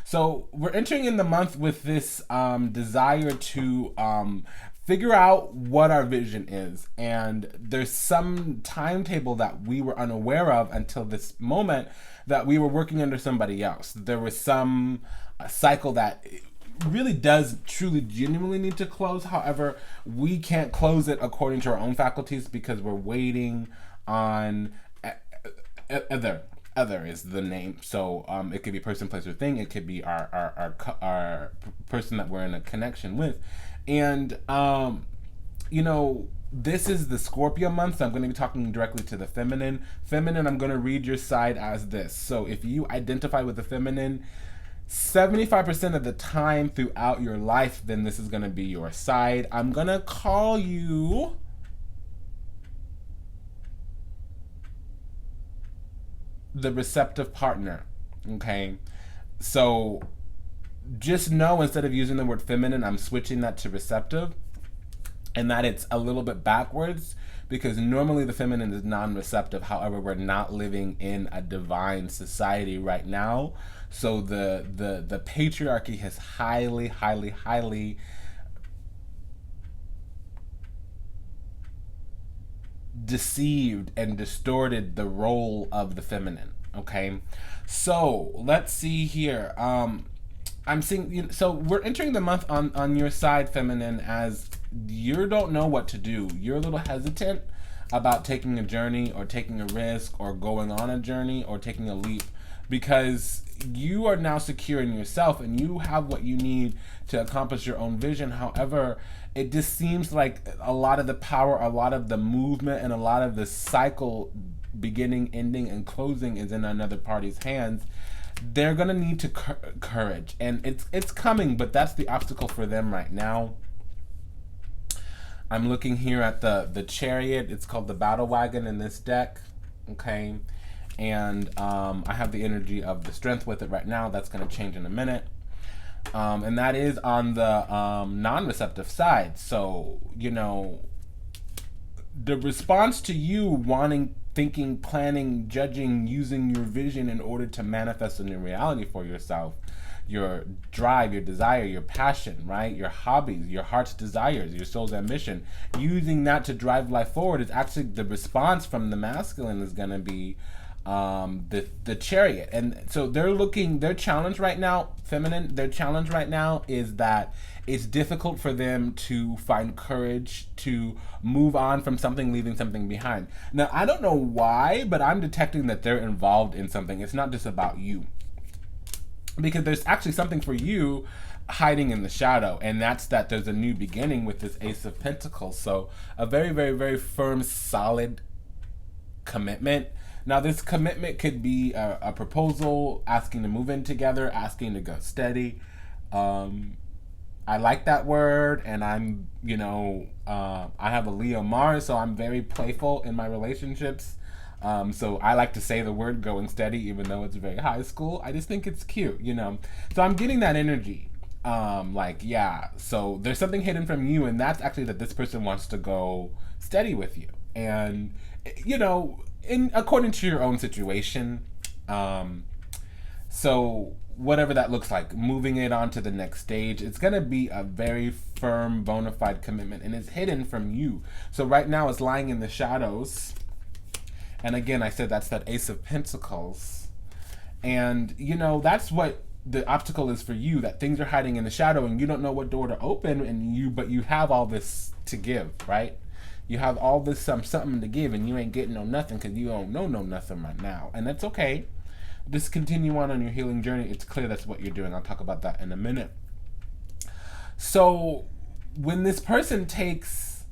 So we're entering in the month with this desire to figure out what our vision is. And there's some timetable that we were unaware of until this moment, that we were working under somebody else. There was some cycle that really does truly genuinely need to close. However, we can't close it according to our own faculties because we're waiting on other is the name. So it could be person, place, or thing. It could be our person that we're in a connection with. And this is the Scorpio month, so I'm going to be talking directly to the feminine. Feminine, I'm going to read your side as this. So if you identify with the feminine 75% of the time throughout your life, then this is going to be your side. I'm going to call you the receptive partner. Okay? So just know, instead of using the word feminine, I'm switching that to receptive, and that it's a little bit backwards, because normally the feminine is non-receptive. However, we're not living in a divine society right now. So the patriarchy has highly deceived and distorted the role of the feminine. Okay, so let's see here. I'm seeing, so we're entering the month on your side, feminine, as you don't know what to do. You're a little hesitant about taking a journey or taking a risk or going on a journey or taking a leap, because you are now secure in yourself and you have what you need to accomplish your own vision. However, it just seems like a lot of the power, a lot of the movement, and a lot of the cycle beginning, ending, and closing is in another party's hands. They're gonna need to courage, and it's coming, but that's the obstacle for them right now. I'm looking here at the Chariot. It's called the Battle Wagon in this deck. Okay, and I have the energy of the Strength with it right now. That's gonna change in a minute. And that is on the non-receptive side. So, the response to you wanting, thinking, planning, judging, using your vision in order to manifest a new reality for yourself, your drive, your desire, your passion, right? Your hobbies, your heart's desires, your soul's ambition, using that to drive life forward, is actually the response from the masculine is going to be the Chariot. And so their challenge right now, feminine, their challenge right now is that it's difficult for them to find courage to move on from something, leaving something behind. Now, I don't know why, but I'm detecting that they're involved in something. It's not just about you, because there's actually something for you hiding in the shadow, and that's that there's a new beginning with this Ace of Pentacles. So a very, very, very firm, solid commitment. Now, this commitment could be a proposal, asking to move in together, asking to go steady. I like that word, and I'm, I have a Leo Mars, so I'm very playful in my relationships. So I like to say the word going steady, even though it's very high school. I just think it's cute, So I'm getting that energy. So there's something hidden from you, and that's actually that this person wants to go steady with you. And, according to your own situation. So whatever that looks like, moving it on to the next stage, it's going to be a very firm, bona fide commitment, and it's hidden from you. So right now it's lying in the shadows. And again, I said that's that Ace of Pentacles. And, that's what the obstacle is for you, that things are hiding in the shadow and you don't know what door to open, but you have all this to give, right? You have all this something to give, and you ain't getting no nothing because you don't know no nothing right now. And that's okay. Just continue on your healing journey. It's clear that's what you're doing. I'll talk about that in a minute. So when this person takes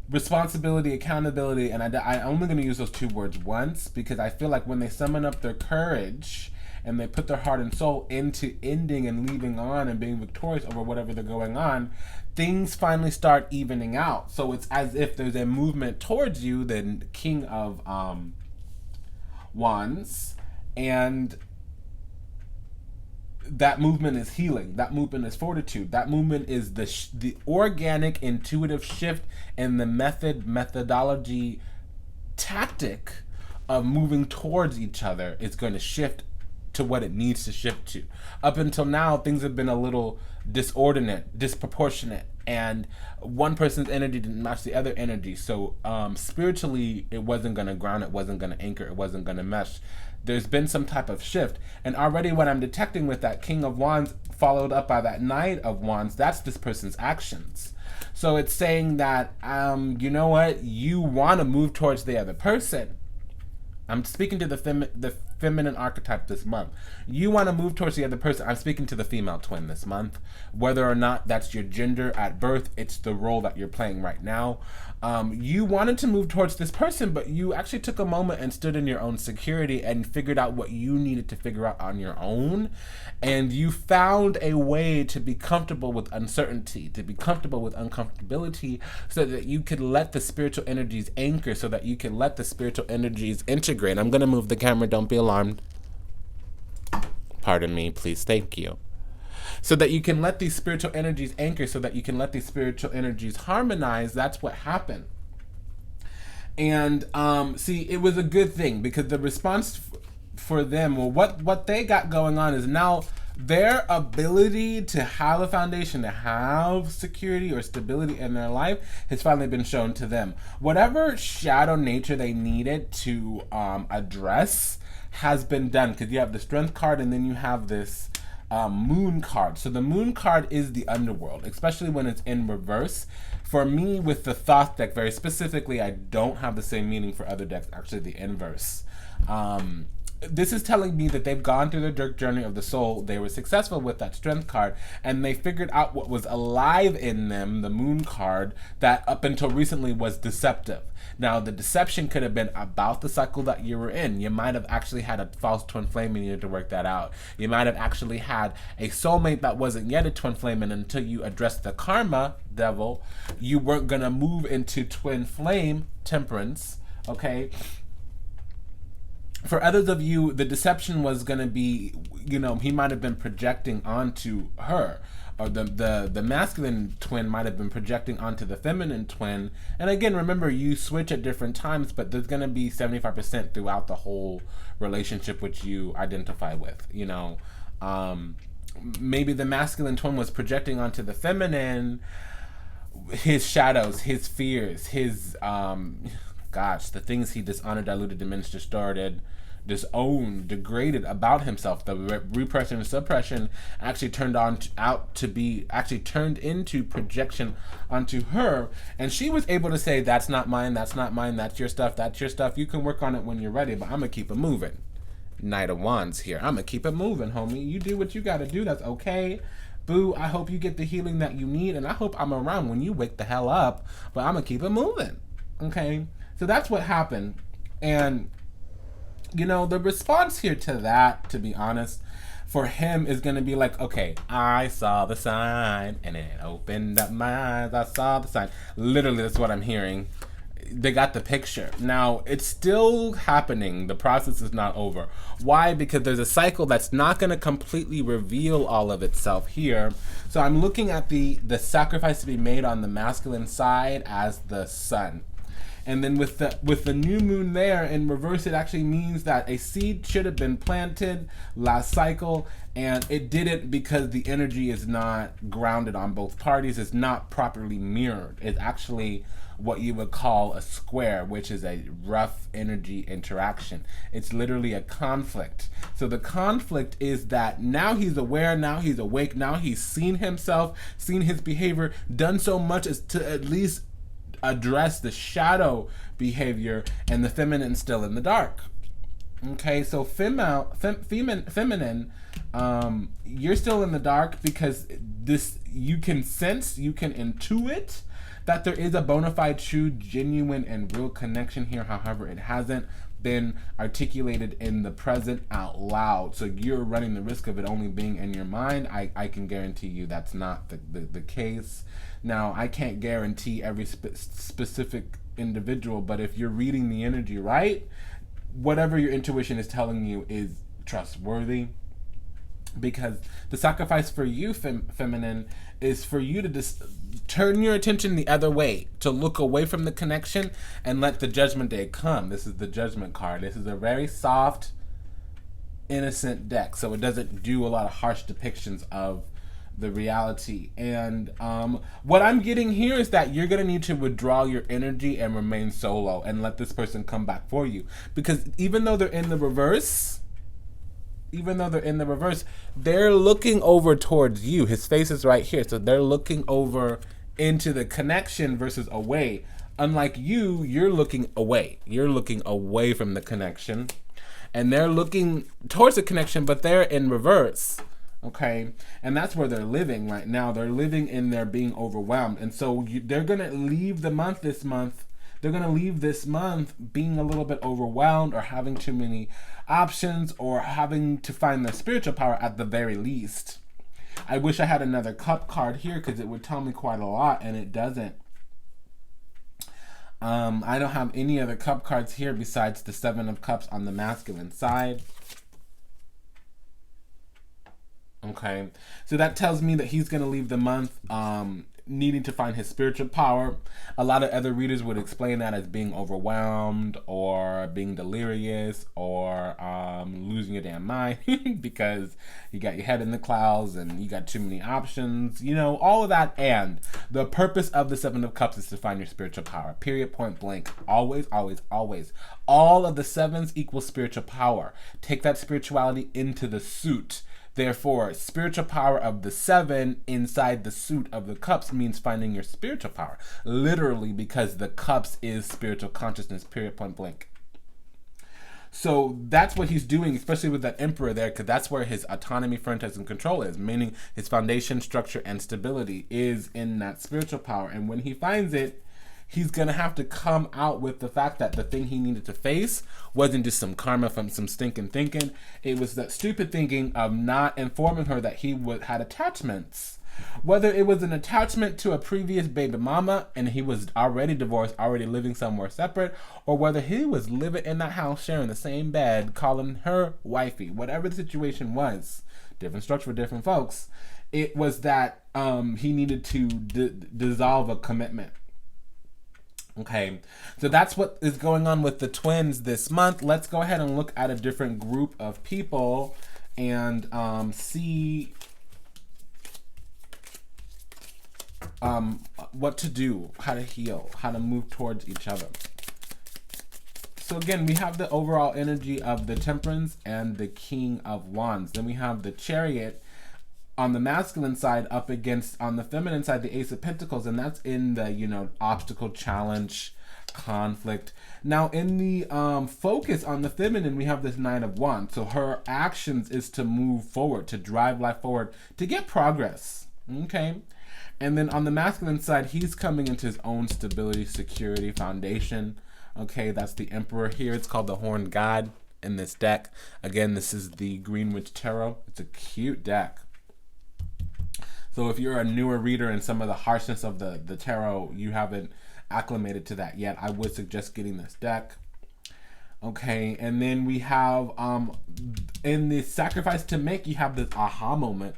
responsibility, accountability, and I'm only going to use those two words once, because I feel like when they summon up their courage and they put their heart and soul into ending and leaving on and being victorious over whatever they're going on, things finally start evening out. So it's as if there's a movement towards you, the King of Wands, and that movement is healing. That movement is fortitude. That movement is the organic, intuitive shift in the methodology, tactic of moving towards each other is going to shift to what it needs to shift to. Up until now, things have been a little disproportionate, and one person's energy didn't match the other energy. So spiritually, it wasn't going to ground, it wasn't going to anchor, it wasn't going to mesh. There's been some type of shift. And already what I'm detecting with that King of Wands followed up by that Knight of Wands, that's this person's actions. So it's saying that, you know what, you want to move towards the other person. I'm speaking to the feminine archetype this month. You want to move towards the other person. I'm speaking to the female twin this month. Whether or not that's your gender at birth, it's the role that you're playing right now. You wanted to move towards this person, but you actually took a moment and stood in your own security and figured out what you needed to figure out on your own. And you found a way to be comfortable with uncertainty, to be comfortable with uncomfortability, so that you could let the spiritual energies anchor, so that you can let the spiritual energies integrate. I'm going to move the camera. Don't be alarmed. Pardon me, please. Thank you. So that you can let these spiritual energies anchor, so that you can let these spiritual energies harmonize. That's what happened. And see, it was a good thing, because the response for them, well, what they got going on is now their ability to have a foundation, to have security or stability in their life has finally been shown to them. Whatever shadow nature they needed to address has been done, because you have the Strength card and then you have this Moon card. So the Moon card is the underworld, especially when it's in reverse. For me, with the Thoth deck very specifically, I don't have the same meaning for other decks, actually the inverse. This is telling me that they've gone through the dark journey of the soul. They were successful with that Strength card, and they figured out what was alive in them, the Moon card, that up until recently was deceptive. Now, the deception could have been about the cycle that you were in. You might have actually had a false twin flame and you needed to work that out. You might have actually had a soulmate that wasn't yet a twin flame, and until you addressed the karma devil, you weren't going to move into twin flame temperance, okay? For others of you, the deception was going to be, you know, he might have been projecting onto her, or the masculine twin might have been projecting onto the feminine twin. And again, remember, you switch at different times, but there's going to be 75% throughout the whole relationship which you identify with, you know. Maybe the masculine twin was projecting onto the feminine his shadows, his fears, his the things he dishonored, diluted, diminished, distorted, disowned, degraded about himself. The repression and suppression actually turned into projection onto her, and she was able to say, that's not mine, that's not mine, that's your stuff, you can work on it when you're ready, but I'm gonna keep it moving. Knight of Wands here. I'm gonna keep it moving, homie. You do what you gotta do, that's okay. Boo, I hope you get the healing that you need, and I hope I'm around when you wake the hell up, but I'm gonna keep it moving, okay? So that's what happened. And, you know, the response here to that, to be honest, for him is going to be like, okay, I saw the sign and it opened up my eyes. I saw the sign. Literally, that's what I'm hearing. They got the picture. Now, it's still happening. The process is not over. Why? Because there's a cycle that's not going to completely reveal all of itself here. So I'm looking at the sacrifice to be made on the masculine side as the sun. And then with the new moon there in reverse, it actually means that a seed should have been planted last cycle, and it didn't because the energy is not grounded on both parties. It's not properly mirrored. It's actually what you would call a square, which is a rough energy interaction. It's literally a conflict. So the conflict is that now he's aware, now he's awake, now he's seen himself, seen his behavior, done so much as to at least address the shadow behavior, and the feminine still in the dark. Okay, so feminine, you're still in the dark because this, you can sense, you can intuit that there is a bona fide, true, genuine, and real connection here. However, it hasn't been articulated in the present out loud. So you're running the risk of it only being in your mind. I can guarantee you that's not the case. Now, I can't guarantee every specific individual, but if you're reading the energy right, whatever your intuition is telling you is trustworthy. Because the sacrifice for you, feminine, is for you to just turn your attention the other way, to look away from the connection and let the judgment day come. This is the Judgment card. This is a very soft, innocent deck, so it doesn't do a lot of harsh depictions of the reality. And what I'm getting here is that you're going to need to withdraw your energy and remain solo and let this person come back for you. Because even though they're in the reverse, they're looking over towards you. His face is right here. So they're looking over into the connection versus away. Unlike you, you're looking away. You're looking away from the connection. And they're looking towards the connection, but they're in reverse. Okay, and that's where they're living right now. They're living in their being overwhelmed, and so they're gonna leave the month this month. They're gonna leave this month being a little bit overwhelmed, or having too many options, or having to find their spiritual power at the very least. I wish I had another cup card here because it would tell me quite a lot, and it doesn't. I don't have any other cup cards here besides the Seven of Cups on the masculine side. Okay, so that tells me that he's going to leave the month needing to find his spiritual power. A lot of other readers would explain that as being overwhelmed or being delirious or losing your damn mind because you got your head in the clouds and you got too many options, you know, all of that. And the purpose of the Seven of Cups is to find your spiritual power, period, point blank. Always, always, always. All of the sevens equal spiritual power. Take that spirituality into the suit. Therefore, spiritual power of the seven inside the suit of the cups means finding your spiritual power. Literally, because the cups is spiritual consciousness, period, point blank. So that's what he's doing, especially with that emperor there, because that's where his autonomy, franchise, and control is, meaning his foundation, structure, and stability is in that spiritual power. And when he finds it, he's going to have to come out with the fact that the thing he needed to face wasn't just some karma from some stinking thinking. It was that stupid thinking of not informing her that he had attachments. Whether it was an attachment to a previous baby mama and he was already divorced, already living somewhere separate, or whether he was living in that house sharing the same bed, calling her wifey, whatever the situation was, different structure for different folks, it was that he needed to dissolve a commitment. Okay, so that's what is going on with the twins this month. Let's go ahead and look at a different group of people and see what to do, how to heal, how to move towards each other. So again, we have the overall energy of the Temperance and the King of Wands. Then we have the Chariot on the masculine side up against, on the feminine side, the Ace of Pentacles, and that's in the, you know, obstacle, challenge, conflict. Now in the focus on the feminine, we have this Knight of Wands. So her actions is to move forward, to drive life forward, to get progress. Okay. And then on the masculine side, he's coming into his own stability, security, foundation. Okay, that's the Emperor here. It's called the Horned God in this deck. Again, this is the Greenwich Tarot. It's a cute deck. So if you're a newer reader and some of the harshness of the tarot, you haven't acclimated to that yet, I would suggest getting this deck. Okay, and then we have, in the Sacrifice to Make, you have this aha moment.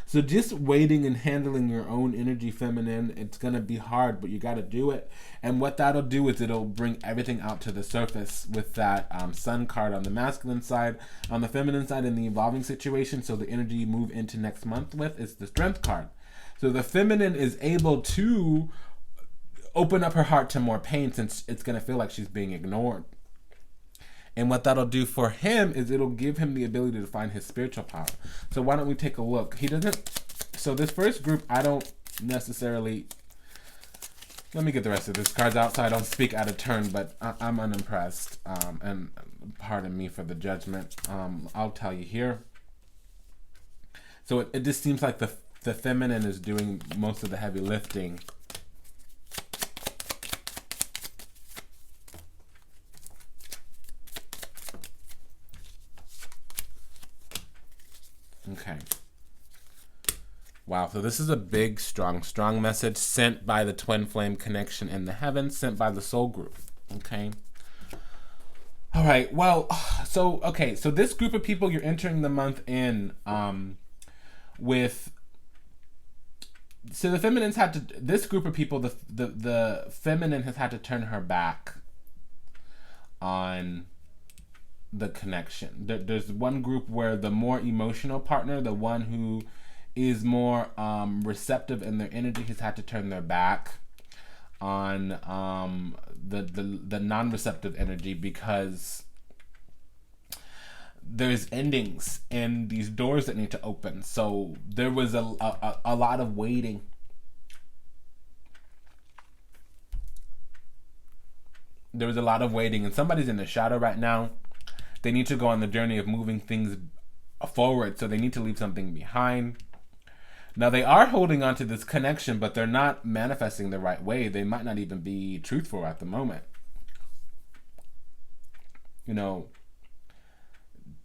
So just waiting and handling your own energy, feminine, it's going to be hard, but you got to do it. And what that'll do is it'll bring everything out to the surface with that Sun card on the masculine side. On the feminine side, in the evolving situation, so the energy you move into next month with is the Strength card. So the feminine is able to open up her heart to more pain since it's going to feel like she's being ignored. And what that'll do for him is it'll give him the ability to find his spiritual power. So why don't we take a look? He doesn't. So this first group, I don't necessarily. Let me get the rest of these cards out so I don't speak out of turn, but I'm unimpressed. And pardon me for the judgment. I'll tell you here. So it just seems like the feminine is doing most of the heavy lifting. Okay. Wow, so this is a big, strong message sent by the twin flame connection in the heavens, sent by the soul group. Okay. All right. Well, so this group of people you're entering the month in with. So the feminines had to. This group of people, the feminine has had to turn her back on the connection. There's one group where the more emotional partner, the one who is more receptive in their energy, has had to turn their back on the non-receptive energy, because there's endings and these doors that need to open. So there was a lot of waiting. There was a lot of waiting, and somebody's in the shadow right now. They need to go on the journey of moving things forward, so they need to leave something behind. Now, they are holding on to this connection, but they're not manifesting the right way. They might not even be truthful at the moment. You know,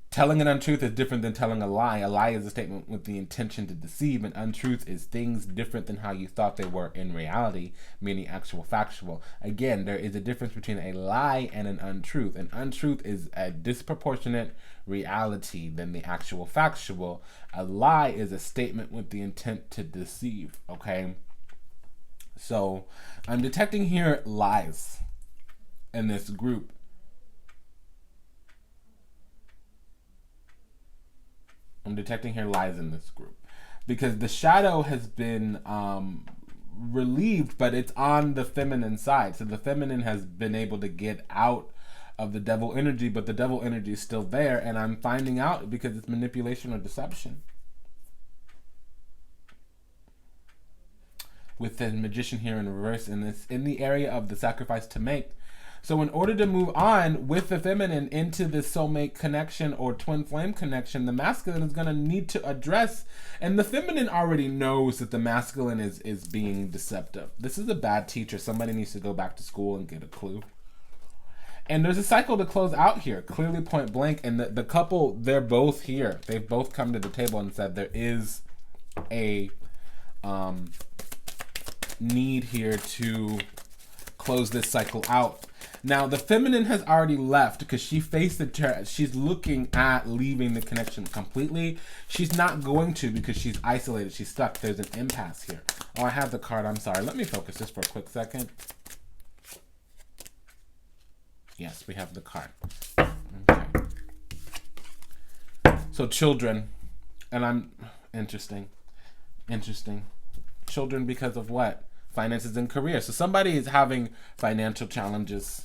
telling an untruth is different than telling a lie. A lie is a statement with the intention to deceive. An untruth is things different than how you thought they were in reality, meaning actual factual. Again, there is a difference between a lie and an untruth. An untruth is a disproportionate reality than the actual factual. A lie is a statement with the intent to deceive, okay? So I'm detecting here lies in this group. I'm detecting here lies in this group, because the shadow has been relieved, but it's on the feminine side. So the feminine has been able to get out of the devil energy, but the devil energy is still there, and I'm finding out because it's manipulation or deception. With the magician here in reverse, and it's in the area of the sacrifice to make. So in order to move on with the feminine into the soulmate connection or twin flame connection, the masculine is going to need to address, and the feminine already knows that the masculine is being deceptive. This is a bad teacher. Somebody needs to go back to school and get a clue. And there's a cycle to close out here, clearly point blank. And the couple, they're both here. They've both come to the table and said there is a need here to close this cycle out. Now, the feminine has already left because she faced the chair. She's looking at leaving the connection completely. She's not going to because she's isolated. She's stuck. There's an impasse here. Oh, I have the card. I'm sorry. Let me focus this for a quick second. Yes, we have the card. Okay. So children, and I'm interesting. Children because of what? Finances and career. So somebody is having financial challenges.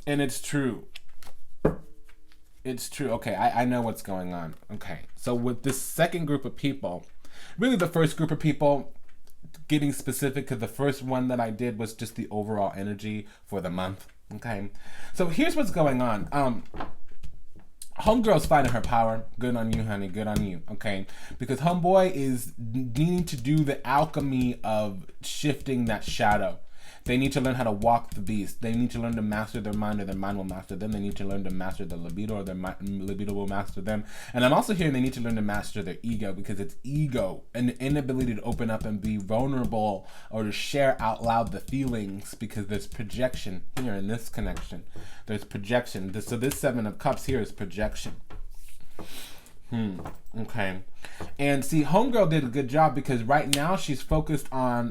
And it's true. It's true. Okay, I know what's going on. Okay, so with this second group of people, really the first group of people, getting specific, because the first one that I did was just the overall energy for the month. Okay, so here's what's going on. Homegirl's finding her power. Good on you, honey. Good on you. Okay, because homeboy is needing to do the alchemy of shifting that shadow. They need to learn how to walk the beast. They need to learn to master their mind, or their mind will master them. They need to learn to master the libido, or their libido will master them. And I'm also hearing they need to learn to master their ego, because it's ego and the inability to open up and be vulnerable or to share out loud the feelings, because there's projection here in this connection. There's projection. So this Seven of Cups here is projection. Okay. And see, homegirl did a good job, because right now she's focused on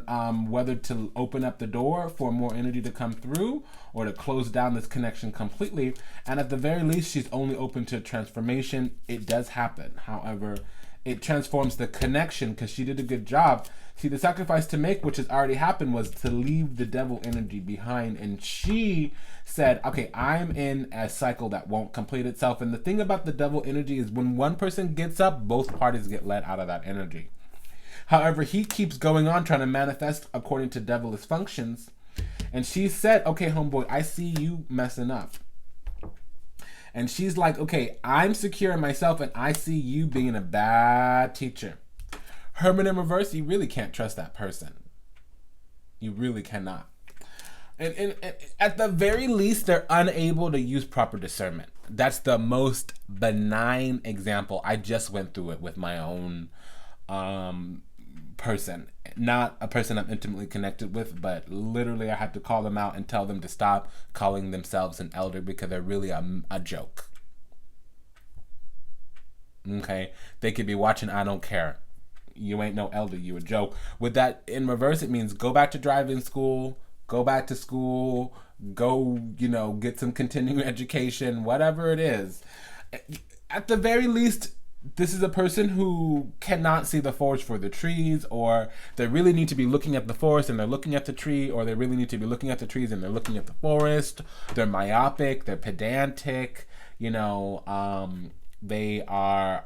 whether to open up the door for more energy to come through or to close down this connection completely. And at the very least, she's only open to transformation. It does happen. However, it transforms the connection, because she did a good job. See, the sacrifice to make, which has already happened, was to leave the devil energy behind. And she said, okay, I'm in a cycle that won't complete itself. And the thing about the devil energy is when one person gets up, both parties get let out of that energy. However, he keeps going on trying to manifest according to devilish functions. And she said, okay, homeboy, I see you messing up. And she's like, okay, I'm secure in myself, and I see you being a bad teacher. Herman in reverse, you really can't trust that person. You really cannot. And at the very least, they're unable to use proper discernment. That's the most benign example. I just went through it with my own person. Not a person I'm intimately connected with, but literally I had to call them out and tell them to stop calling themselves an elder, because they're really a joke. Okay? They could be watching I Don't Care. You ain't no elder, you a joke. With that in reverse, it means go back to driving school, go back to school, go, get some continuing education, whatever it is. At the very least, this is a person who cannot see the forest for the trees, or they really need to be looking at the forest and they're looking at the tree, or they really need to be looking at the trees and they're looking at the forest. They're myopic, they're pedantic, they are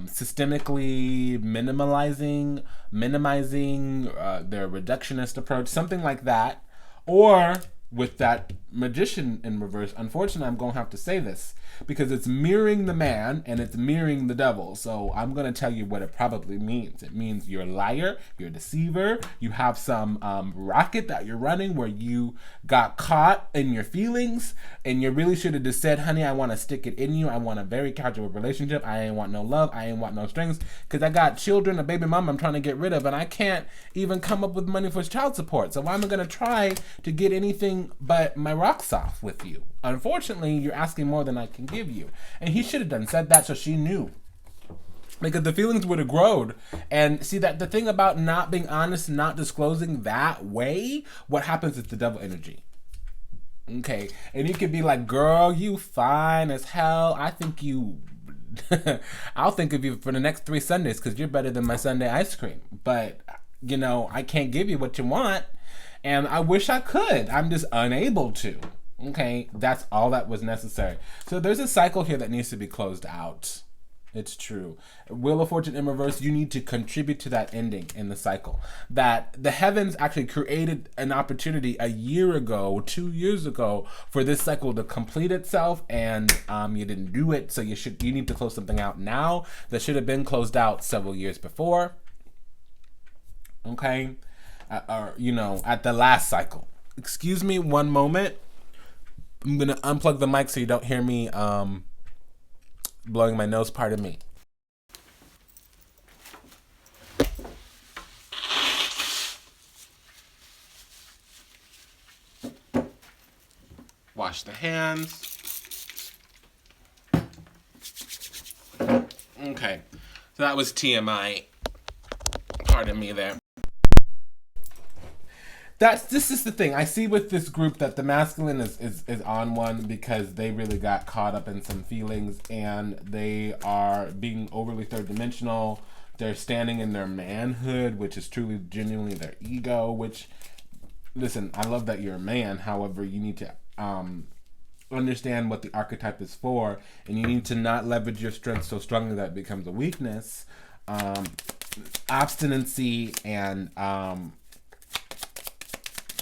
systemically minimizing their reductionist approach, something like that. Or with that magician in reverse, unfortunately, I'm going to have to say this because it's mirroring the man and it's mirroring the devil. So I'm going to tell you what it probably means. It means you're a liar, you're a deceiver, you have some racket that you're running where you got caught in your feelings and you really should have just said, honey, I want to stick it in you. I want a very casual relationship. I ain't want no love. I ain't want no strings because I got children, a baby mom I'm trying to get rid of, and I can't even come up with money for child support. So why am I going to try to get anything but my rocks off with you? Unfortunately, you're asking more than I can give you. And he should have said that so she knew. Because the feelings would have grown. And see, that the thing about not being honest, not disclosing that way, what happens is the devil energy. Okay. And you could be like, girl, you fine as hell. I think you... I'll think of you for the next 3 Sundays because you're better than my Sunday ice cream. But, I can't give you what you want. And I wish I could. I'm just unable to. Okay, that's all that was necessary. So there's a cycle here that needs to be closed out. It's true. Wheel of Fortune in reverse, you need to contribute to that ending in the cycle. That the heavens actually created an opportunity a year ago, 2 years ago, for this cycle to complete itself, and you didn't do it. So you need to close something out now that should have been closed out several years before. Okay, at the last cycle. Excuse me, one moment. I'm going to unplug the mic so you don't hear me blowing my nose. Pardon me. Wash the hands. Okay. So that was TMI. Pardon me there. This is the thing. I see with this group that the masculine is on one because they really got caught up in some feelings and they are being overly third dimensional. They're standing in their manhood, which is truly genuinely their ego, which, listen, I love that you're a man. However, you need to understand what the archetype is for, and you need to not leverage your strength so strongly that it becomes a weakness. Obstinacy and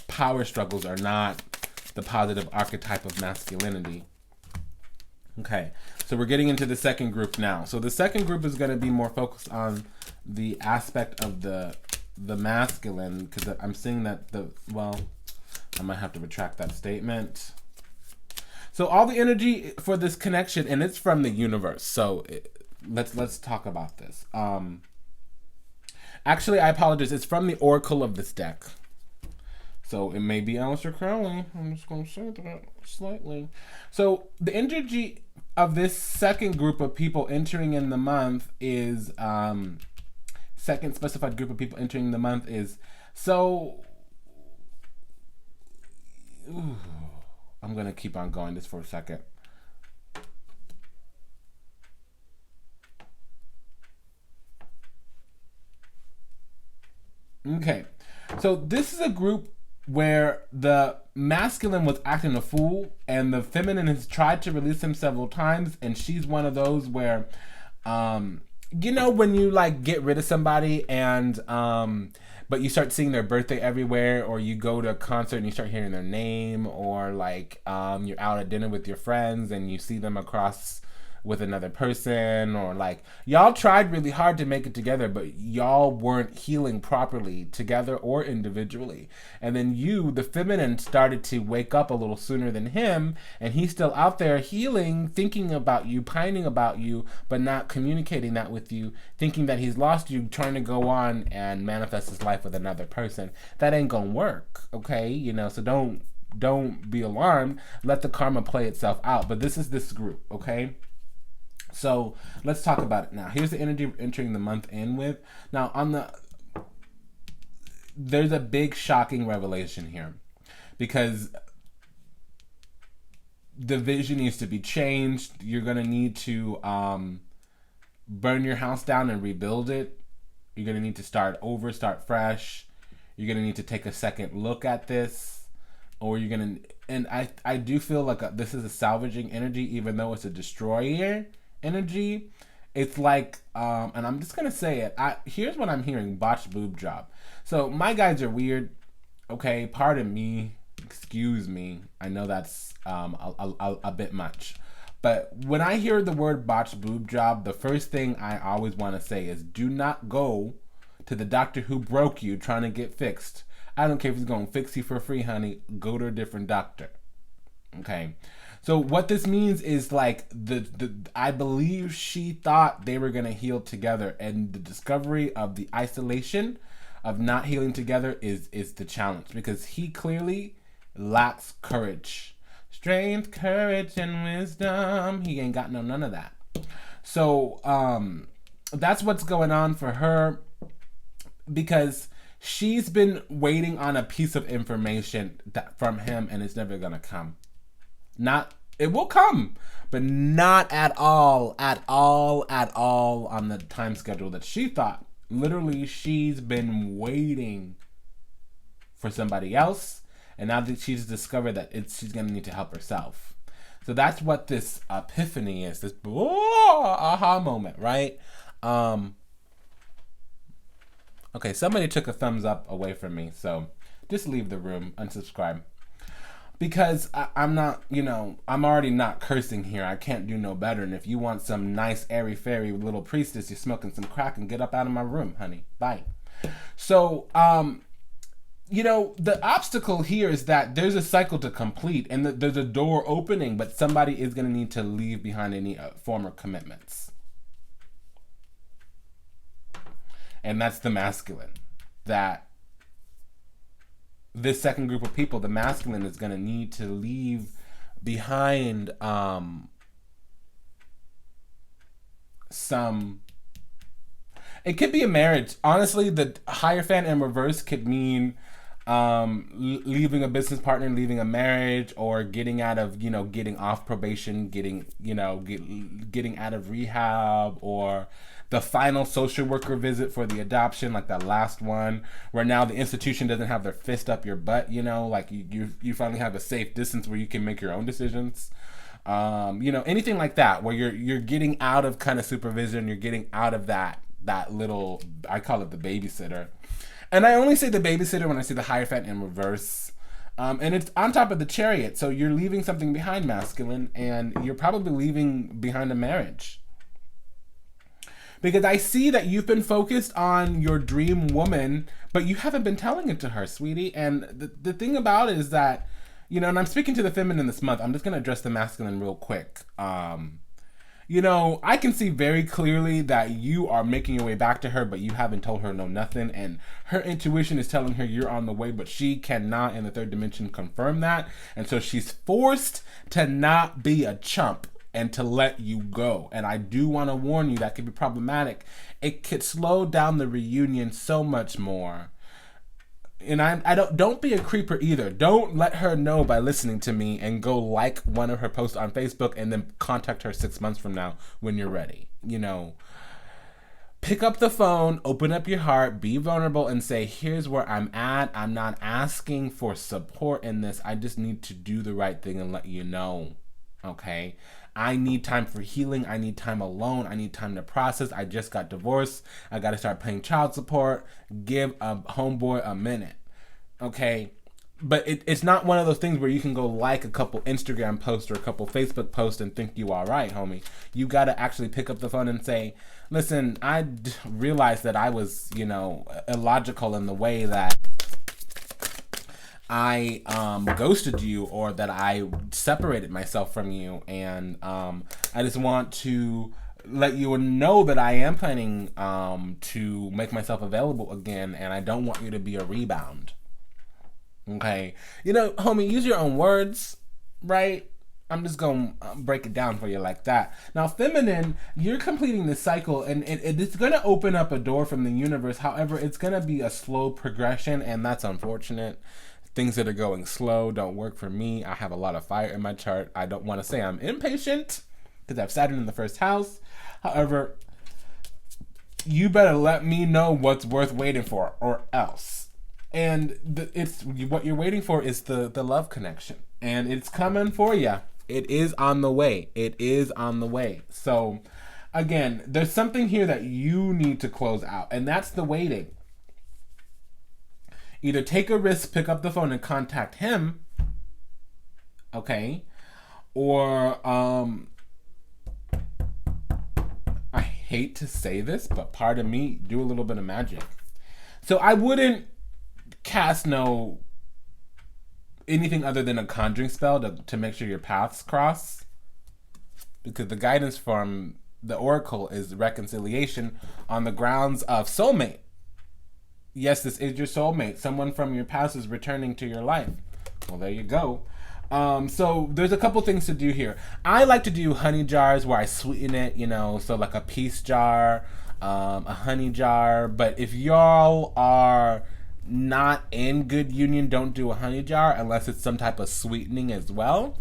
power struggles are not the positive archetype of masculinity. Okay, so we're getting into the second group now. So the second group is going to be more focused on the aspect of the masculine, because I'm seeing that I might have to retract that statement. So all the energy for this connection, and it's from the universe. So let's talk about this. Actually, I apologize. It's from the oracle of this deck. So it may be Aleister Crowley. I'm just going to say that slightly. So the energy of this second group of people entering in the month is, second specified group of people entering the month is, I'm going to keep on going this for a second. Okay. So this is a group where the masculine was acting a fool and the feminine has tried to release him several times, and she's one of those where when you like get rid of somebody and but you start seeing their birthday everywhere, or you go to a concert and you start hearing their name, or like you're out at dinner with your friends and you see them across with another person, or like y'all tried really hard to make it together, but y'all weren't healing properly together or individually. And then you, the feminine, started to wake up a little sooner than him, and he's still out there healing, thinking about you, pining about you, but not communicating that with you, thinking that he's lost you, trying to go on and manifest his life with another person. That ain't gonna work, okay? So don't be alarmed. Let the karma play itself out. But this is this group, okay? So let's talk about it now. Here's the energy we're entering the month in with. Now, there's a big shocking revelation here, because the vision needs to be changed. You're going to need to burn your house down and rebuild it. You're going to need to start over, start fresh. You're going to need to take a second look at this. Or you're going to... And I do feel like this is a salvaging energy, even though it's a destroyer energy. It's like, and I'm just going to say it. Here's what I'm hearing. Botched boob job. So my guys are weird. Okay, pardon me. Excuse me. I know that's a bit much. But when I hear the word botched boob job, the first thing I always want to say is do not go to the doctor who broke you trying to get fixed. I don't care if he's going to fix you for free, honey. Go to a different doctor. Okay. So what this means is like I believe she thought they were going to heal together, and the discovery of the isolation of not healing together is the challenge, because he clearly lacks courage. Strength, courage, and wisdom. He ain't got none of that. So that's what's going on for her, because she's been waiting on a piece of information from him, and it's never gonna come. It will come, but not at all on the time schedule that she thought. Literally, she's been waiting for somebody else, and now that she's discovered that she's gonna need to help herself. So that's what this epiphany is, this aha moment, right? Okay, somebody took a thumbs up away from me, so just leave the room, unsubscribe. Because I'm not, I'm already not cursing here. I can't do no better. And if you want some nice, airy-fairy little priestess, you're smoking some crack, and get up out of my room, honey. Bye. So, the obstacle here is that there's a cycle to complete, and there's a door opening, but somebody is going to need to leave behind any former commitments. And that's the masculine. That this second group of people, the masculine, is going to need to leave behind some... It could be a marriage. Honestly, the Hierophant in reverse could mean leaving a business partner, leaving a marriage, or getting out of, getting off probation, getting out of rehab, or the final social worker visit for the adoption, like that last one, where now the institution doesn't have their fist up your butt, like you finally have a safe distance where you can make your own decisions. Anything like that, where you're getting out of kind of supervision, you're getting out of that little, I call it the babysitter. And I only say the babysitter when I say the Hierophant in reverse. And it's on top of the Chariot. So you're leaving something behind, masculine, and you're probably leaving behind a marriage. Because I see that you've been focused on your dream woman, but you haven't been telling it to her, sweetie. And the thing about it is that, and I'm speaking to the feminine this month. I'm just going to address the masculine real quick. I can see very clearly that you are making your way back to her, but you haven't told her no nothing. And her intuition is telling her you're on the way, but she cannot in the third dimension confirm that. And so she's forced to not be a chump and to let you go. And I do want to warn you, that could be problematic. It could slow down the reunion so much more. And don't be a creeper either. Don't let her know by listening to me and go like one of her posts on Facebook and then contact her 6 months from now when you're ready. Pick up the phone, open up your heart, be vulnerable, and say, here's where I'm at. I'm not asking for support in this. I just need to do the right thing and let you know. Okay? I need time for healing. I need time alone. I need time to process. I just got divorced. I got to start paying child support. Give a homeboy a minute. Okay? But it's not one of those things where you can go like a couple Instagram posts or a couple Facebook posts and think you all right, homie. You got to actually pick up the phone and say, listen, I realized that I was, illogical in the way that I ghosted you, or that I separated myself from you, and I just want to let you know that I am planning to make myself available again, and I don't want you to be a rebound. Okay? Homie, use your own words, right? I'm just going to break it down for you like that. Now, feminine, you're completing this cycle, and it's going to open up a door from the universe. However, it's going to be a slow progression, and that's unfortunate. Things that are going slow don't work for me. I have a lot of fire in my chart. I don't want to say I'm impatient because I have Saturn in the first house. However, you better let me know what's worth waiting for or else. And it's what you're waiting for is the love connection. And it's coming for you. It is on the way. It is on the way. So again, there's something here that you need to close out, and that's the waiting. Either take a risk, pick up the phone and contact him, okay? Or, I hate to say this, but pardon me, do a little bit of magic. So I wouldn't cast anything other than a conjuring spell to make sure your paths cross. Because the guidance from the oracle is reconciliation on the grounds of soulmate. Yes, this is your soulmate. Someone from your past is returning to your life. Well, there you go. So there's a couple things to do here. I like to do honey jars where I sweeten it, so like a peace jar, a honey jar. But if y'all are not in good union, don't do a honey jar unless it's some type of sweetening as well.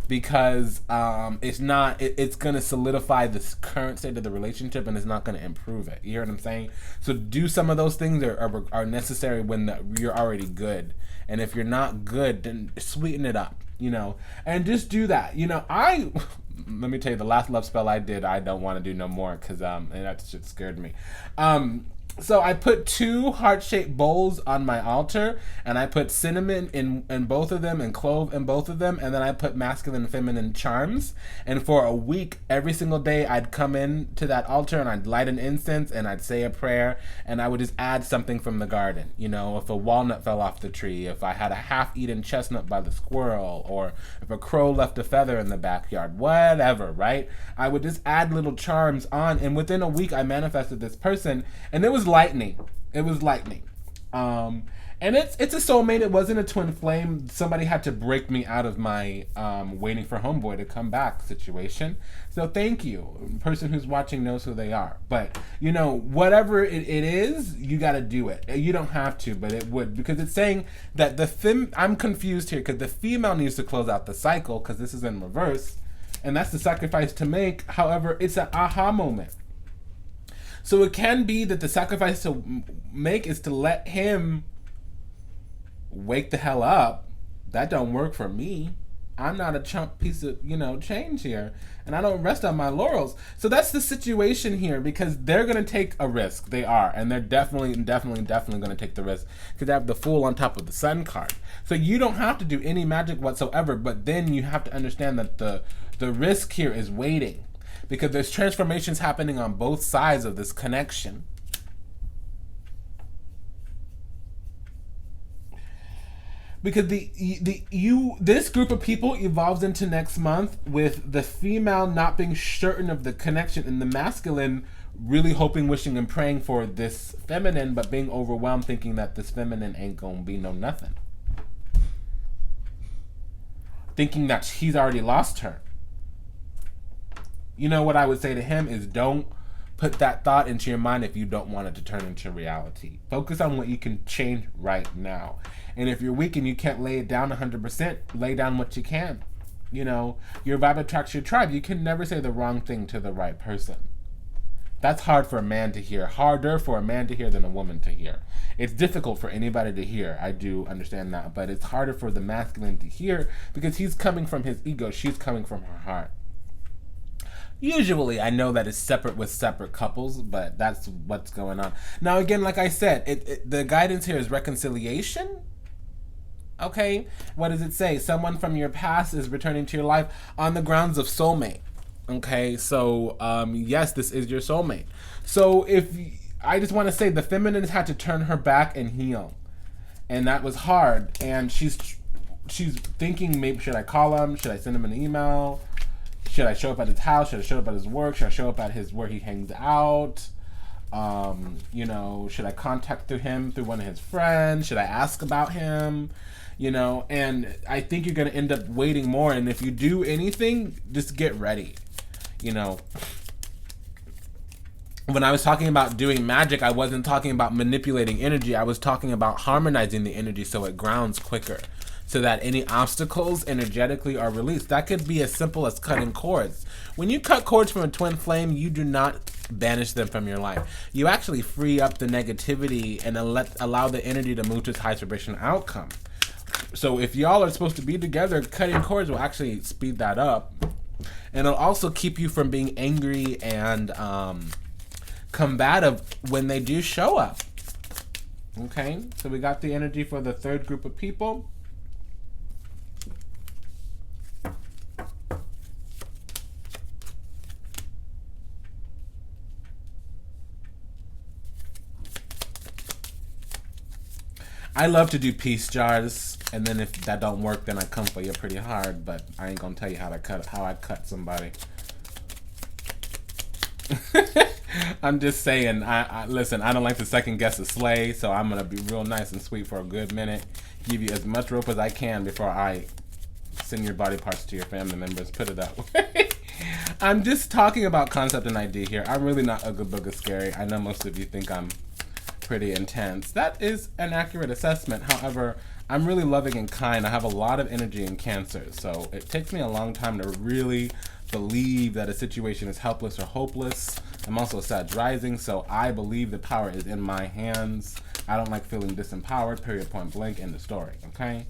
Because it's going to solidify this current state of the relationship and it's not going to improve it. You hear what I'm saying? So do some of those things are necessary when you're already good. And if you're not good, then sweeten it up, and just do that. Let me tell you, the last love spell I did, I don't want to do no more because and that shit scared me. So I put 2 heart-shaped bowls on my altar, and I put cinnamon in both of them and clove in both of them, and then I put masculine and feminine charms. And for a week, every single day, I'd come in to that altar and I'd light an incense and I'd say a prayer, and I would just add something from the garden. If a walnut fell off the tree, if I had a half-eaten chestnut by the squirrel, or if a crow left a feather in the backyard, whatever, right? I would just add little charms on, and within a week, I manifested this person, and it was lightning. It was lightning. And it's a soulmate. It wasn't a twin flame. Somebody had to break me out of my waiting for homeboy to come back situation. So thank you. The person who's watching knows who they are. But, whatever it is, you got to do it. You don't have to, but it would. Because it's saying that I'm confused here because the female needs to close out the cycle because this is in reverse. And that's the sacrifice to make. However, it's an aha moment. So it can be that the sacrifice to make is to let him wake the hell up. That don't work for me. I'm not a chump piece of, change here. And I don't rest on my laurels. So that's the situation here because they're going to take a risk. They are. And they're definitely going to take the risk because they have the Fool on top of the Sun card. So you don't have to do any magic whatsoever. But then you have to understand that the risk here is waiting. Because there's transformations happening on both sides of this connection. Because this group of people evolves into next month with the female not being certain of the connection and the masculine really hoping, wishing, and praying for this feminine, but being overwhelmed thinking that this feminine ain't gonna be no nothing. Thinking that he's already lost her. What I would say to him is don't put that thought into your mind if you don't want it to turn into reality. Focus on what you can change right now. And if you're weak and you can't lay it down 100%, lay down what you can. Your vibe attracts your tribe. You can never say the wrong thing to the right person. That's hard for a man to hear. Harder for a man to hear than a woman to hear. It's difficult for anybody to hear. I do understand that. But it's harder for the masculine to hear because he's coming from his ego. She's coming from her heart. Usually, I know that it's separate with separate couples, but that's what's going on. Now, again, like I said, the guidance here is reconciliation. Okay? What does it say? Someone from your past is returning to your life on the grounds of soulmate. Okay? So, yes, this is your soulmate. So, I just want to say the feminine had to turn her back and heal. And that was hard. And she's thinking, maybe, should I call him? Should I send him an email? Should I show up at his house? Should I show up at his work? Should I show up at where he hangs out? Should I contact him through one of his friends? Should I ask about him? And I think you're going to end up waiting more. And if you do anything, just get ready. when I was talking about doing magic, I wasn't talking about manipulating energy. I was talking about harmonizing the energy so it grounds quicker, so that any obstacles energetically are released. That could be as simple as cutting cords. When you cut cords from a twin flame, you do not banish them from your life. You actually free up the negativity and allow the energy to move to its highest vibration outcome. So if y'all are supposed to be together, cutting cords will actually speed that up. And it'll also keep you from being angry and combative when they do show up. Okay, so we got the energy for the third group of people. I love to do peace jars, and then if that don't work, then I come for you pretty hard. But I ain't gonna tell you how I cut somebody. I'm just saying. I listen. I don't like to second guess a slay, so I'm gonna be real nice and sweet for a good minute. Give you as much rope as I can before I send your body parts to your family members. Put it that way. I'm just talking about concept and idea here. I'm really not Ugga Bugga scary. I know most of you think I'm pretty intense. That is an accurate assessment. However, I'm really loving and kind. I have a lot of energy in Cancer, so it takes me a long time to really believe that a situation is helpless or hopeless. I'm also a Sag rising, so I believe the power is in my hands. I don't like feeling disempowered, period, point blank, end of story, okay?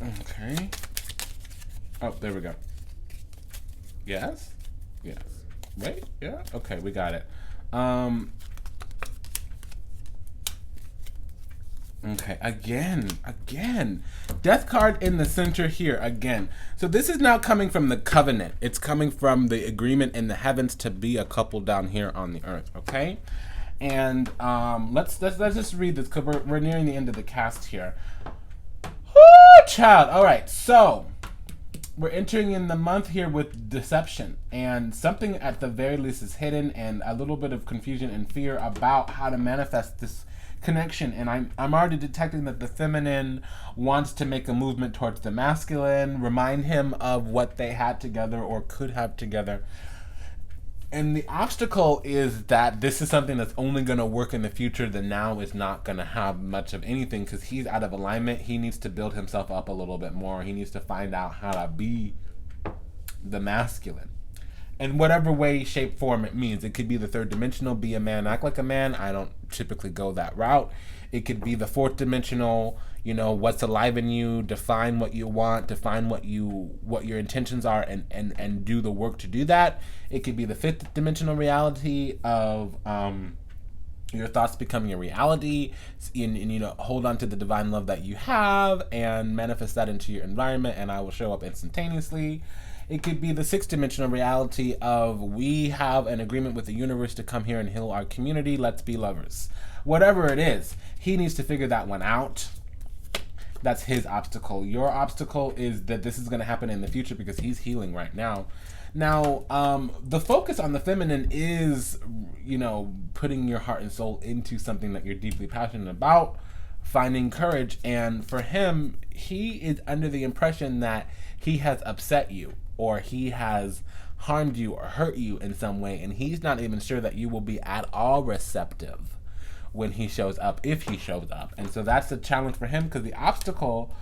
Okay. Oh, there we go. Yes? Yes. Wait, yeah? Okay, we got it. Okay, again. Death card in the center here, again. So this is now coming from the covenant. It's coming from the agreement in the heavens to be a couple down here on the earth, okay? And let's just read this, because we're nearing the end of the cast here. Woo, child. All right, so we're entering in the month here with deception, and something at the very least is hidden, and a little bit of confusion and fear about how to manifest this connection. And I'm already detecting that the feminine wants to make a movement towards the masculine, remind him of what they had together or could have together. And the obstacle is that this is something that's only going to work in the future. The now is not going to have much of anything because he's out of alignment. He needs to build himself up a little bit more. He needs to find out how to be the masculine. In whatever way, shape, form it means. It could be the third dimensional, be a man, act like a man. I don't typically go that route. It could be the fourth dimensional, you know, what's alive in you, define what you want, define what your intentions are, and do the work to do that. It could be the fifth dimensional reality of your thoughts becoming a reality, and you know, hold on to the divine love that you have and manifest that into your environment, and I will show up instantaneously. It could be the sixth dimensional reality of we have an agreement with the universe to come here and heal our community. Let's be lovers. Whatever it is, he needs to figure that one out. That's his obstacle. Your obstacle is that this is going to happen in the future because he's healing right now. Now, the focus on the feminine is, you know, putting your heart and soul into something that you're deeply passionate about, finding courage. And for him, he is under the impression that he has upset you or he has harmed you or hurt you in some way. And he's not even sure that you will be at all receptive when he shows up, if he shows up. And so that's the challenge for him, because the obstacle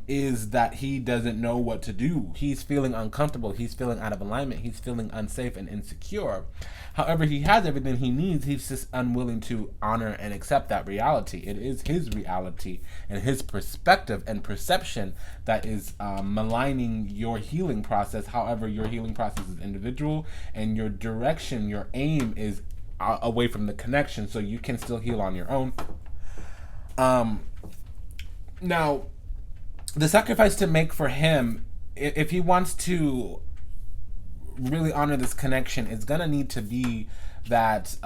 is that he doesn't know what to do. He's feeling uncomfortable. He's feeling out of alignment. He's feeling unsafe and insecure. However, he has everything he needs. He's just unwilling to honor and accept that reality. It is his reality and his perspective and perception that is maligning your healing process. However, your healing process is individual, and your direction, your aim is away from the connection, so you can still heal on your own. Now, the sacrifice to make for him, if he wants to really honor this connection, is gonna need to be that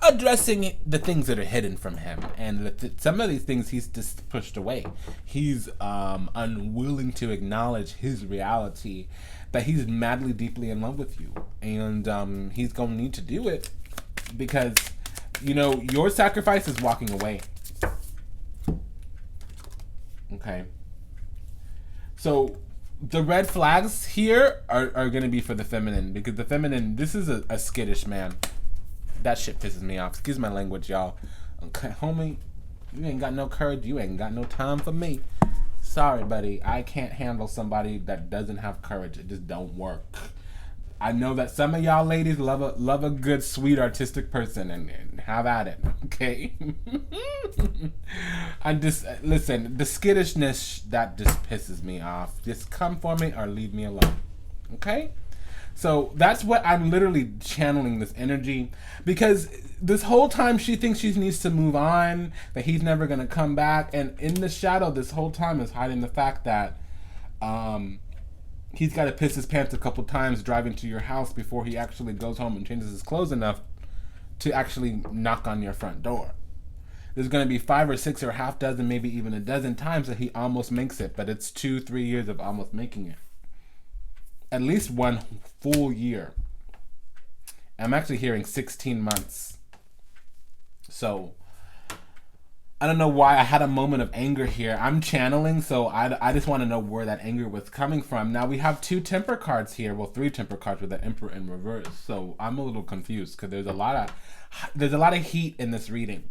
addressing the things that are hidden from him, and some of these things he's just pushed away. He's unwilling to acknowledge his reality, that he's madly, deeply in love with you, and he's gonna need to do it because, you know, your sacrifice is walking away. Okay. So the red flags here are going to be for the feminine, because the feminine, this is a skittish man. That shit pisses me off. Excuse my language, y'all. Okay, homie, you ain't got no courage. You ain't got no time for me. Sorry, buddy. I can't handle somebody that doesn't have courage. It just don't work. I know that some of y'all ladies love a good, sweet, artistic person, and have at it, okay? Listen, the skittishness, that just pisses me off. Just come for me or leave me alone, okay? So that's what I'm literally channeling, this energy, because this whole time she thinks she needs to move on, that he's never going to come back, and in the shadow this whole time is hiding the fact that he's got to piss his pants a couple times driving to your house before he actually goes home and changes his clothes enough to actually knock on your front door. There's going to be 5 or 6 or a half dozen, maybe even a dozen times that he almost makes it, but it's 2-3 years of almost making it. At least 1 full year. I'm actually hearing 16 months. So I don't know why I had a moment of anger here. I'm channeling, so I just want to know where that anger was coming from. Now we have 2 temper cards here. Well, 3 temper cards with the Emperor in reverse. So I'm a little confused because there's a lot of heat in this reading.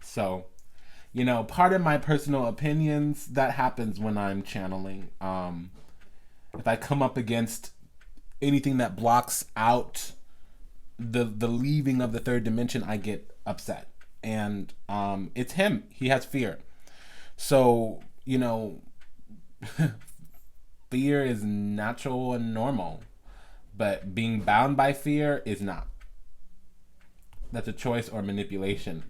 So, you know, part of my personal opinions, that happens when I'm channeling. If I come up against anything that blocks out the leaving of the 3rd dimension, I get upset. And it's him. He has fear. So, you know, fear is natural and normal. But being bound by fear is not. That's a choice or manipulation.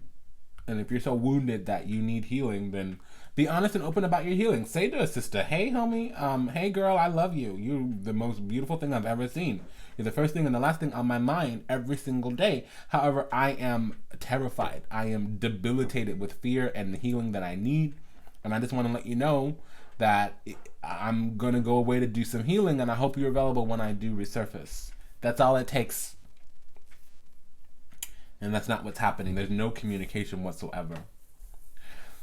And if you're so wounded that you need healing, then be honest and open about your healing. Say to a sister, hey, homie, hey, girl, I love you. You're the most beautiful thing I've ever seen. You're the first thing and the last thing on my mind every single day. However, I am terrified. I am debilitated with fear and the healing that I need. And I just want to let you know that I'm going to go away to do some healing, and I hope you're available when I do resurface. That's all it takes. And that's not what's happening. There's no communication whatsoever.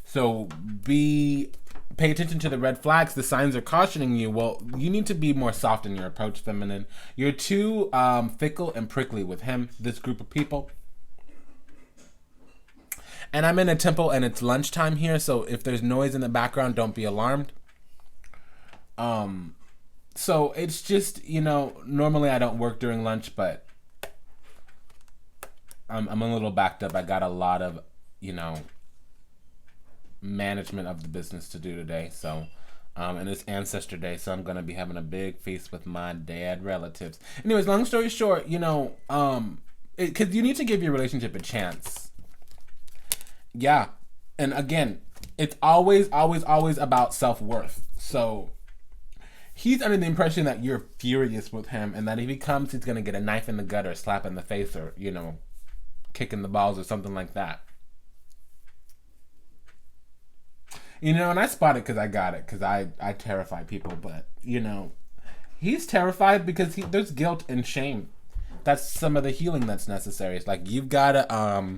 So pay attention to the red flags. The signs are cautioning you. Well, you need to be more soft in your approach, feminine. You're too fickle and prickly with him, this group of people. And I'm in a temple and it's lunchtime here, so if there's noise in the background, don't be alarmed. So it's just, you know, normally I don't work during lunch, but I'm a little backed up. I got a lot of, you know, management of the business to do today. So, and it's Ancestor Day, so I'm going to be having a big feast with my dad relatives. Anyways, long story short, you know, because you need to give your relationship a chance. Yeah. And again, it's always about self-worth. So he's under the impression that you're furious with him and that if he comes, he's going to get a knife in the gut or a slap in the face or, you know, kicking the balls or something like that. You know, and I spot it because I got it, because I terrify people. But, you know, he's terrified because there's guilt and shame. That's some of the healing that's necessary. It's like you've got to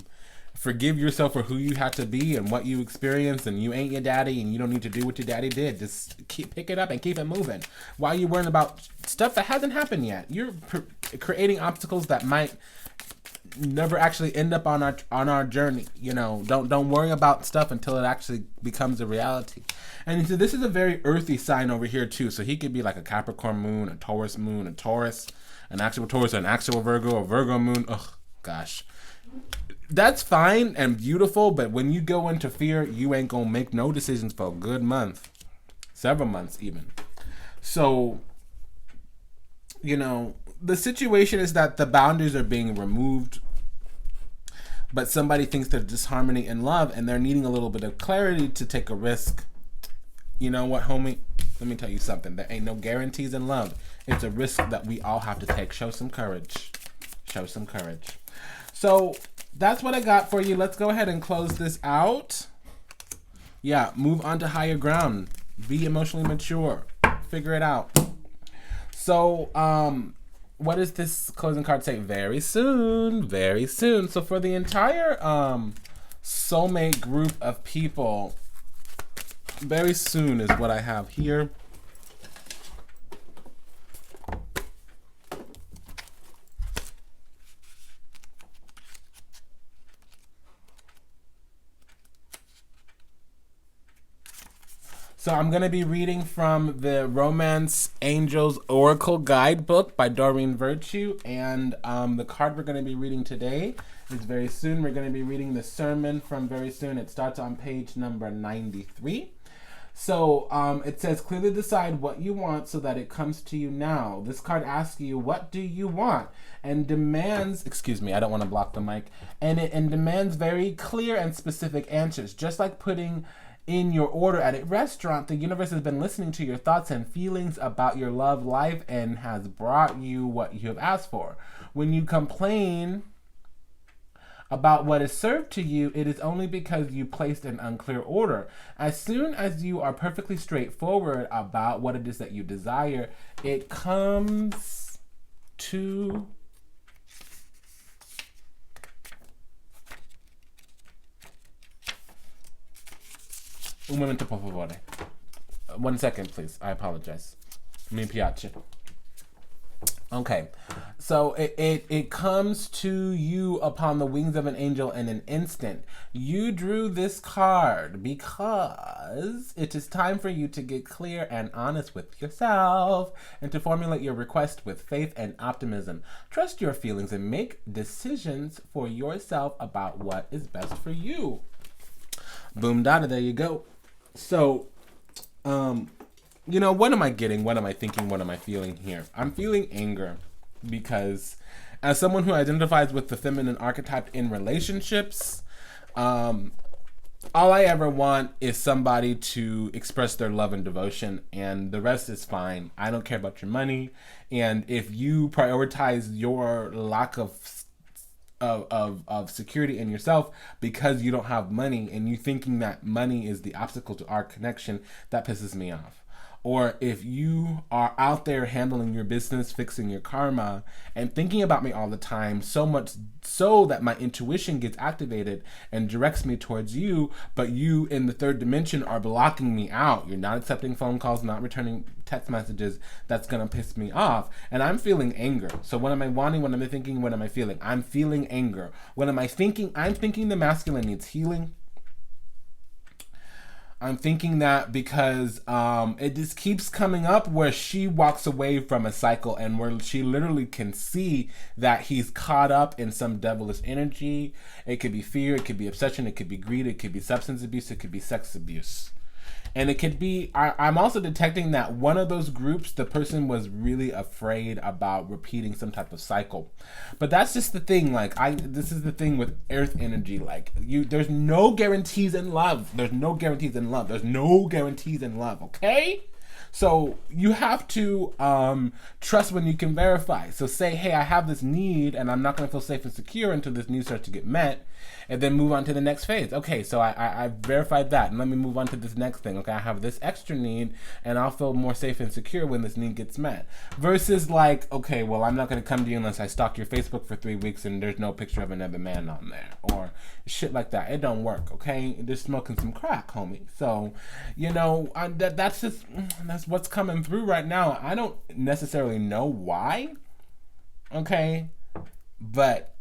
forgive yourself for who you have to be and what you experienced, and you ain't your daddy and you don't need to do what your daddy did. Just pick it up and keep it moving. Why are you worrying about stuff that hasn't happened yet? You're creating obstacles that might never actually end up on our journey. You know, don't worry about stuff until it actually becomes a reality. And so this is a very earthy sign over here too. So he could be like a Capricorn moon, a Taurus moon, a Taurus, an actual Taurus, an actual Virgo, a Virgo moon. Oh gosh, that's fine and beautiful, but when you go into fear, you ain't gonna make no decisions for a good month, several months even. So, you know, the situation is that the boundaries are being removed, but somebody thinks there's disharmony in love and they're needing a little bit of clarity to take a risk. You know what, homie? Let me tell you something. There ain't no guarantees in love. It's a risk that we all have to take. Show some courage. Show some courage. So that's what I got for you. Let's go ahead and close this out. Yeah, move on to higher ground. Be emotionally mature. Figure it out. So, what does this closing card say? Very soon, very soon. So for the entire soulmate group of people, very soon is what I have here. So I'm going to be reading from the Romance Angels Oracle Guidebook by Doreen Virtue. And the card we're going to be reading today is very soon. We're going to be reading the sermon from very soon. It starts on page number 93. So it says, clearly decide what you want so that it comes to you now. This card asks you, what do you want? And demands, excuse me, I don't want to block the mic. And demands very clear and specific answers. Just like putting in your order at a restaurant, the universe has been listening to your thoughts and feelings about your love life and has brought you what you have asked for. When you complain about what is served to you, it is only because you placed an unclear order. As soon as you are perfectly straightforward about what it is that you desire, it comes to un momento, por favor. 1 second, please. I apologize. Mi piace. Okay, so it comes to you upon the wings of an angel in an instant. You drew this card because it is time for you to get clear and honest with yourself and to formulate your request with faith and optimism. Trust your feelings and make decisions for yourself about what is best for you. Boom, dada, there you go. So, what am I getting? What am I thinking? What am I feeling here? I'm feeling anger because as someone who identifies with the feminine archetype in relationships, all I ever want is somebody to express their love and devotion, and the rest is fine. I don't care about your money. And if you prioritize your lack of security in yourself because you don't have money and you thinking that money is the obstacle to our connection, that pisses me off. Or if you are out there handling your business, fixing your karma, and thinking about me all the time, so much so that my intuition gets activated and directs me towards you, but you in the third dimension are blocking me out. You're not accepting phone calls, not returning text messages. That's going to piss me off. And I'm feeling anger. So what am I wanting? What am I thinking? What am I feeling? I'm feeling anger. What am I thinking? I'm thinking the masculine needs healing. I'm thinking that because it just keeps coming up where she walks away from a cycle and where she literally can see that he's caught up in some devilish energy. It could be fear, it could be obsession, it could be greed, it could be substance abuse, it could be sex abuse. And it could be, I'm also detecting that one of those groups, the person was really afraid about repeating some type of cycle. But that's just the thing, this is the thing with earth energy, there's no guarantees in love. There's no guarantees in love. There's no guarantees in love, okay? So you have to trust when you can verify. So say, hey, I have this need and I'm not going to feel safe and secure until this need starts to get met, and then move on to the next phase. Okay, so I verified that, and let me move on to this next thing. Okay, I have this extra need and I'll feel more safe and secure when this need gets met. Versus okay, well, I'm not going to come to you unless I stalk your Facebook for 3 weeks and there's no picture of another man on there. Or shit like that. It don't work, okay? They're smoking some crack, homie. So, that's what's coming through right now. I don't necessarily know why, okay? But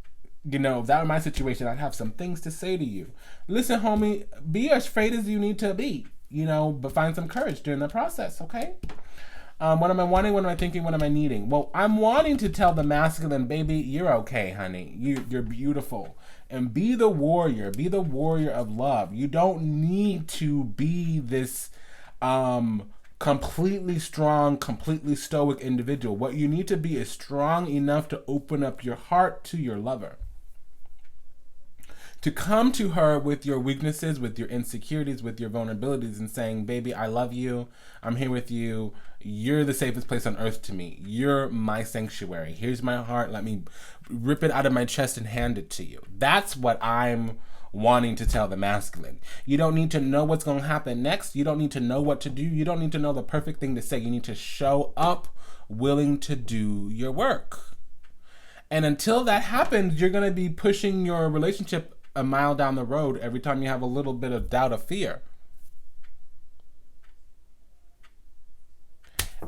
if that were my situation, I'd have some things to say to you. Listen, homie, be as afraid as you need to be, but find some courage during the process, okay? What am I wanting? What am I thinking? What am I needing? Well, I'm wanting to tell the masculine, baby, you're okay, honey. You're beautiful. And be the warrior. Be the warrior of love. You don't need to be this completely strong, completely stoic individual. What you need to be is strong enough to open up your heart to your lover. To come to her with your weaknesses, with your insecurities, with your vulnerabilities, and saying, baby, I love you. I'm here with you. You're the safest place on earth to me. You're my sanctuary. Here's my heart. Let me rip it out of my chest and hand it to you. That's what I'm wanting to tell the masculine. You don't need to know what's going to happen next. You don't need to know what to do. You don't need to know the perfect thing to say. You need to show up willing to do your work. And until that happens, you're going to be pushing your relationship a mile down the road every time you have a little bit of doubt or fear.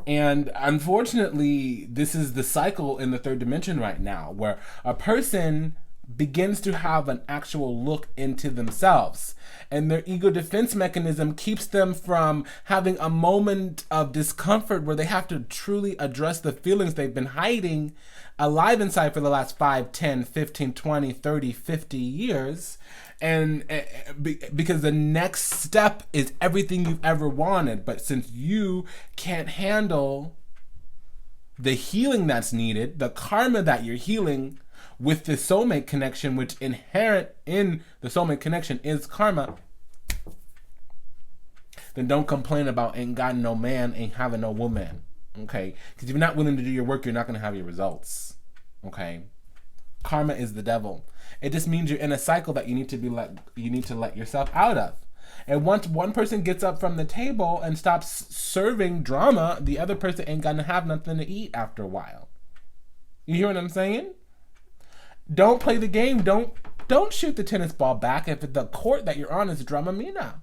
And unfortunately, this is the cycle in the third dimension right now, where a person begins to have an actual look into themselves. And their ego defense mechanism keeps them from having a moment of discomfort where they have to truly address the feelings they've been hiding alive inside for the last 5, 10, 15, 20, 30, 50 years. And because the next step is everything you've ever wanted. But since you can't handle the healing that's needed, the karma that you're healing with the soulmate connection, which inherent in the soulmate connection is karma, then don't complain about ain't got no man, ain't having no woman. Okay? Because if you're not willing to do your work, you're not going to have your results. Okay? Karma is the devil. It just means you're in a cycle that you need to let yourself out of. And once one person gets up from the table and stops serving drama, the other person ain't gonna have nothing to eat after a while. You hear what I'm saying? Don't play the game. Don't shoot the tennis ball back if the court that you're on is drama mina.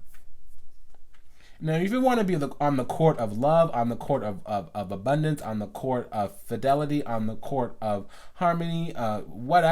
Now, if you want to be on the court of love, on the court of abundance, on the court of fidelity, on the court of harmony, whatever.